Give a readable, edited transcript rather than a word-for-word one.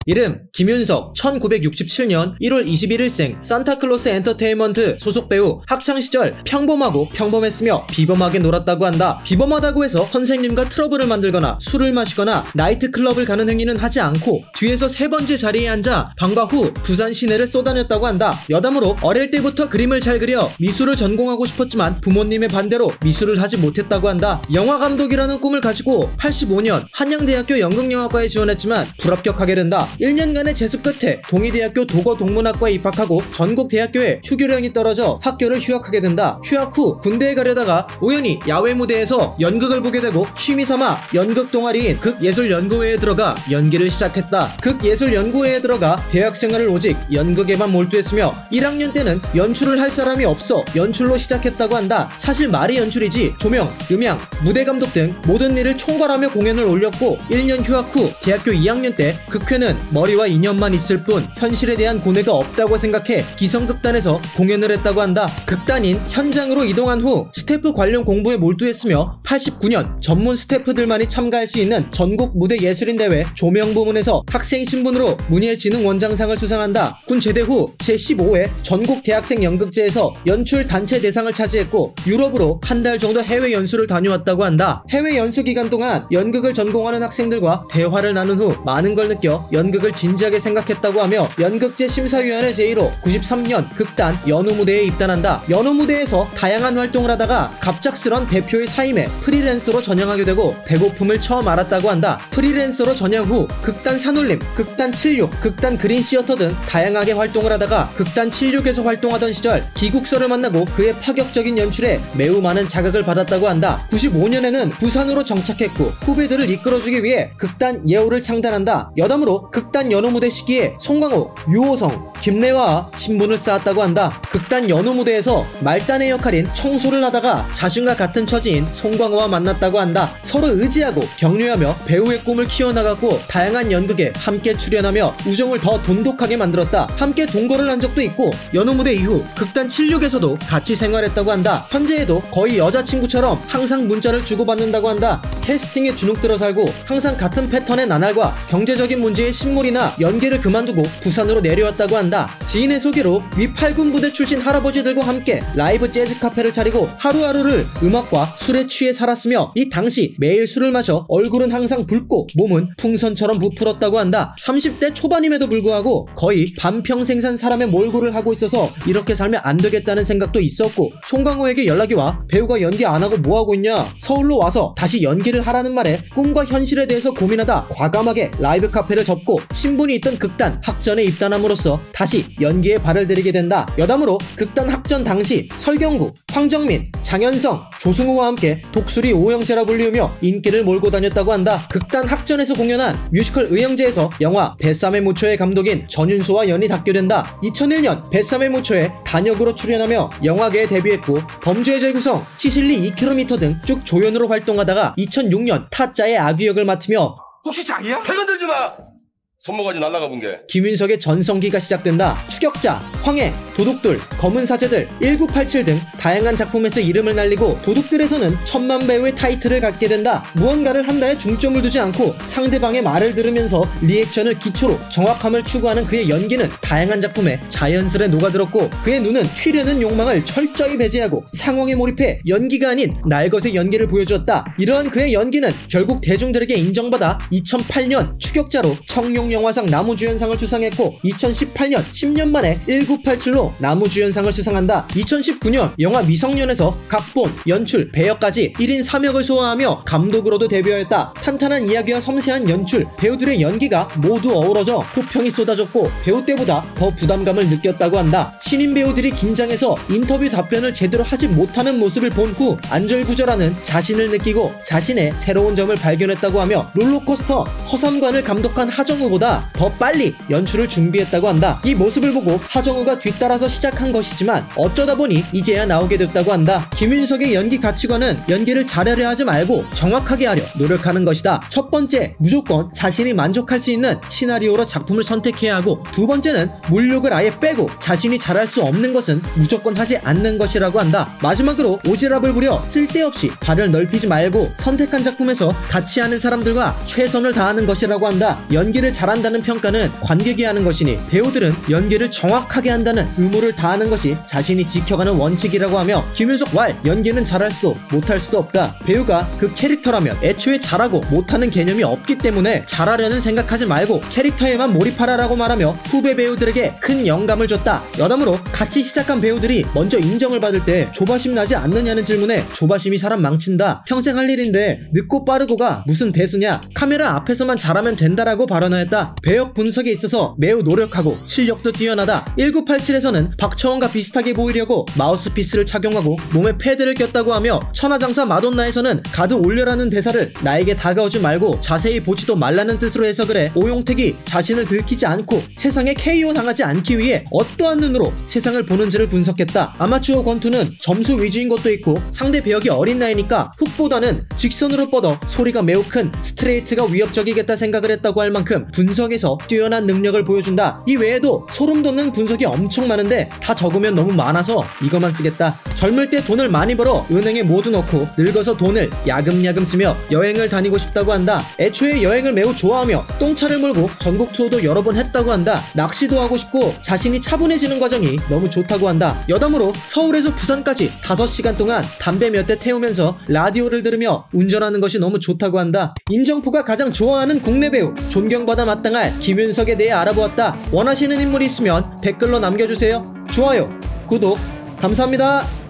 이름 김윤석, 1967년 1월 21일생, 산타클로스 엔터테인먼트 소속 배우. 학창시절 평범하고 평범했으며 비범하게 놀았다고 한다. 비범하다고 해서 선생님과 트러블을 만들거나 술을 마시거나 나이트클럽을 가는 행위는 하지 않고 뒤에서 세 번째 자리에 앉아 방과 후 부산 시내를 쏘다녔다고 한다. 여담으로 어릴 때부터 그림을 잘 그려 미술을 전공하고 싶었지만 부모님의 반대로 미술을 하지 못했다고 한다. 영화감독이라는 꿈을 가지고 85년 한양대학교 연극영화과에 지원했지만 불합격하게 된다. 1년간의 재수 끝에 동의대학교 도거동문학과에 입학하고 전국대학교에 휴교령이 떨어져 학교를 휴학하게 된다. 휴학 후 군대에 가려다가 우연히 야외 무대에서 연극을 보게 되고 취미삼아 연극 동아리인 극예술연구회에 들어가 연기를 시작했다. 극예술연구회에 들어가 대학생활을 오직 연극에만 몰두했으며 1학년 때는 연출을 할 사람이 없어 연출로 시작했다고 한다. 사실 말이 연출이지 조명, 음향, 무대 감독 등 모든 일을 총괄하며 공연을 올렸고 1년 휴학 후 대학교 2학년 때 극회는 머리와 이념만 있을 뿐 현실에 대한 고뇌가 없다고 생각해 기성극단에서 공연을 했다고 한다. 극단인 현장으로 이동한 후 스태프 관련 공부에 몰두했으며 89년 전문 스태프들만이 참가할 수 있는 전국 무대 예술인 대회 조명 부문에서 학생 신분으로 문예진흥원장상을 수상한다. 군 제대 후 제15회 전국 대학생 연극제에서 연출 단체 대상을 차지했고 유럽으로 한 달 정도 해외 연수를 다녀왔다고 한다. 해외 연수 기간 동안 연극을 전공하는 학생들과 대화를 나눈 후 많은 걸 느껴 연극을 진지하게 생각했다고 하며 연극제 심사위원회 제1호 93년 극단 연우 무대에 입단한다. 연우 무대에서 다양한 활동을 하다가 갑작스런 대표의 사임에 프리랜서로 전향하게 되고 배고픔을 처음 알았다고 한다. 프리랜서로 전향 후 극단 산울림, 극단 76, 극단 그린시어터 등 다양하게 활동을 하다가 극단 76에서 활동하던 시절 기국서를 만나고 그의 파격적인 연출에 매우 많은 자극을 받았다고 한다. 95년에는 부산으로 정착했고 후배들을 이끌어주기 위해 극단 예호를 창단한다. 여담으로 극단 연우 무대 시기에 송강호, 유호성, 김래화와 친분을 쌓았다고 한다. 극단 연우 무대에서 말단의 역할인 청소를 하다가 자신과 같은 처지인 송강호와 만났다고 한다. 서로 의지하고 격려하며 배우의 꿈을 키워나갔고 다양한 연극에 함께 출연하며 우정을 더 돈독하게 만들었다. 함께 동거를 한 적도 있고 연우 무대 이후 극단 76에서도 같이 생활했다고 한다. 현재에도 거의 여자친구처럼 항상 문자를 주고받는다고 한다. 캐스팅에 주눅들어 살고 항상 같은 패턴의 나날과 경제적인 문제의 신물이나 연기를 그만두고 부산으로 내려왔다고 한다. 지인의 소개로 위 8군 부대 출신 할아버지들과 함께 라이브 재즈 카페를 차리고 하루하루를 음악과 술에 취해 살았으며 이 당시 매일 술을 마셔 얼굴은 항상 붉고 몸은 풍선처럼 부풀었다고 한다. 30대 초반임에도 불구하고 거의 반평생 산 사람의 몰골을 하고 있어서 이렇게 살면 안 되겠다는 생각도 있었고 송강호에게 연락이 와 배우가 연기 안 하고 뭐 하고 있냐? 서울로 와서 다시 연기를 하라는 말에 꿈과 현실에 대해서 고민하다 과감하게 라이브 카페를 접고 신분이 있던 극단 학전에 입단함으로써 다시 연기에 발을 들이게 된다. 여담으로 극단 학전 당시 설경구, 황정민, 장현성, 조승우와 함께 독수리 오형제라 불리우며 인기를 몰고 다녔다고 한다. 극단 학전에서 공연한 뮤지컬 의형제에서 영화 뱃삼의 무초의 감독인 전윤수와 연이 닿게 된다. 2001년 뱃삼의 무초에 단역으로 출연하며 영화계에 데뷔했고 범죄의 재구성, 시실리 2km 등 쭉 조연으로 활동하다가 2006년 타짜의 아귀 역을 맡으며 혹시 장이야? 배 건들지 마! 손모가지 날라가 본 게 김윤석의 전성기가 시작된다. 추격자, 황해, 도둑들, 검은 사제들, 1987 등 다양한 작품에서 이름을 날리고 도둑들에서는 천만 배우의 타이틀을 갖게 된다. 무언가를 한다에 중점을 두지 않고 상대방의 말을 들으면서 리액션을 기초로 정확함을 추구하는 그의 연기는 다양한 작품에 자연스레 녹아들었고 그의 눈은 튀려는 욕망을 철저히 배제하고 상황에 몰입해 연기가 아닌 날것의 연기를 보여주었다. 이러한 그의 연기는 결국 대중들에게 인정받아 2008년 추격자로 청룡 영화상 나무주연상을 수상했고 2018년 10년 만에 1987로 나무주연상을 수상한다. 2019년 영화 미성년에서 각본, 연출, 배역까지 1인 3역을 소화하며 감독으로도 데뷔하였다. 탄탄한 이야기와 섬세한 연출, 배우들의 연기가 모두 어우러져 호평이 쏟아졌고 배우 때보다 더 부담감을 느꼈다고 한다. 신인 배우들이 긴장해서 인터뷰 답변을 제대로 하지 못하는 모습을 본 후 안절부절하는 자신을 느끼고 자신의 새로운 점을 발견했다고 하며 롤러코스터 허삼관을 감독한 하정우보다 더 빨리 연출을 준비했다고 한다. 이 모습을 보고 하정우가 뒤따라서 시작한 것이지만 어쩌다 보니 이제야 나오게 됐다고 한다. 김윤석의 연기 가치관은 연기를 잘하려 하지 말고 정확하게 하려 노력하는 것이다. 첫 번째, 무조건 자신이 만족할 수 있는 시나리오로 작품을 선택해야 하고 두 번째는 물욕을 아예 빼고 자신이 잘할 수 없는 것은 무조건 하지 않는 것이라고 한다. 마지막으로 오지랖을 부려 쓸데없이 발을 넓히지 말고 선택한 작품에서 같이 하는 사람들과 최선을 다하는 것이라고 한다. 연기를 잘하는 잘한다는 평가는 관객이 하는 것이니 배우들은 연기를 정확하게 한다는 의무를 다하는 것이 자신이 지켜가는 원칙이라고 하며 김윤석 왈 연기는 잘할 수도 못할 수도 없다. 배우가 그 캐릭터라면 애초에 잘하고 못하는 개념이 없기 때문에 잘하려는 생각하지 말고 캐릭터에만 몰입하라라고 말하며 후배 배우들에게 큰 영감을 줬다. 여담으로 같이 시작한 배우들이 먼저 인정을 받을 때 조바심 나지 않느냐는 질문에 조바심이 사람 망친다. 평생 할 일인데 늦고 빠르고가 무슨 대수냐. 카메라 앞에서만 잘하면 된다라고 발언하였다. 배역 분석에 있어서 매우 노력하고 실력도 뛰어나다. 1987에서는 박처원과 비슷하게 보이려고 마우스피스를 착용하고 몸에 패드를 꼈다고 하며 천하장사 마돈나에서는 가드 올려라는 대사를 나에게 다가오지 말고 자세히 보지도 말라는 뜻으로 해석을 해 오용택이 자신을 들키지 않고 세상에 KO 당하지 않기 위해 어떠한 눈으로 세상을 보는지를 분석했다. 아마추어 권투는 점수 위주인 것도 있고 상대 배역이 어린 나이니까 훅보다는 직선으로 뻗어 소리가 매우 큰 스트레이트가 위협적이겠다 생각을 했다고 할 만큼 분석에서 뛰어난 능력을 보여준다. 이 외에도 소름 돋는 분석이 엄청 많은데 다 적으면 너무 많아서 이것만 쓰겠다. 젊을 때 돈을 많이 벌어 은행에 모두 넣고 늙어서 돈을 야금야금 쓰며 여행을 다니고 싶다고 한다. 애초에 여행을 매우 좋아하며 똥차를 몰고 전국 투어도 여러 번 했다고 한다. 낚시도 하고 싶고 자신이 차분해지는 과정이 너무 좋다고 한다. 여담으로 서울에서 부산까지 5시간 동안 담배 몇 대 태우면서 라디오를 들으며 운전하는 것이 너무 좋다고 한다. 인정포가 가장 좋아하는 국내 배우, 존경받아 마땅할 김윤석에 대해 알아보았다. 원하시는 인물이 있으면 댓글로 남겨주세요. 좋아요, 구독 감사합니다.